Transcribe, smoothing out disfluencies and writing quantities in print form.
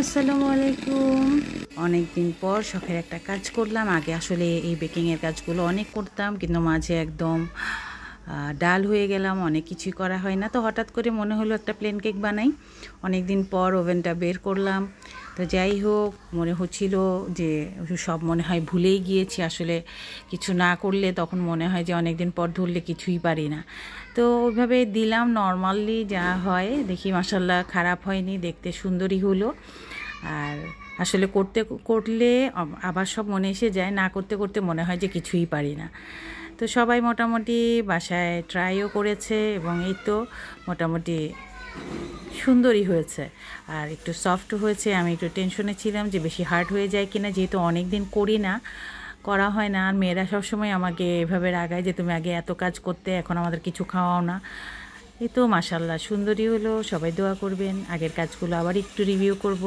আসসালামু আলাইকুম। অনেক দিন পর শখের একটা কাজ করলাম। আগে আসলে এই বেকিংয়ের কাজগুলো অনেক করতাম, কিন্তু মাঝে একদম ডাল হয়ে গেলাম, অনেক কিছুই করা হয় না। তো হঠাৎ করে মনে হলো একটা প্লেন কেক বানাই। অনেক দিন পর ওভেনটা বের করলাম। তো যাই হোক, মনে হচ্ছিল যে সব মনে হয় ভুলেই গিয়েছি। আসলে কিছু না করলে তখন মনে হয় যে অনেক দিন পর ধরলে কিছুই পারি না। তো ওইভাবে দিলাম, নর্মালি যা হয় দেখি মাশাআল্লাহ খারাপ হয়নি, দেখতে সুন্দরই হলো। আর আসলে করলে আবার সব মনে এসে যায়, না করতে করতে মনে হয় যে কিছুই পারি না। তো সবাই মোটামুটি বাসায় ট্রাইও করেছে এবং এই তো মোটামুটি সুন্দরই হয়েছে। আর একটু সফট হয়েছে। আমি একটু টেনশনে ছিলাম যে বেশি হার্ড হয়ে যায় কিনা, যেহেতু অনেক দিন করি না, করা হয় না। আর মেয়েরা সবসময় আমাকে এভাবে রাগায় যে তুমি আগে এত কাজ করতে, এখন আমাদের কিছু খাওয়াও না। এই তো মাশাআল্লাহ সুন্দরই হলো। সবাই দোয়া করবেন। আগের কাজগুলো আবার একটু রিভিউ করব।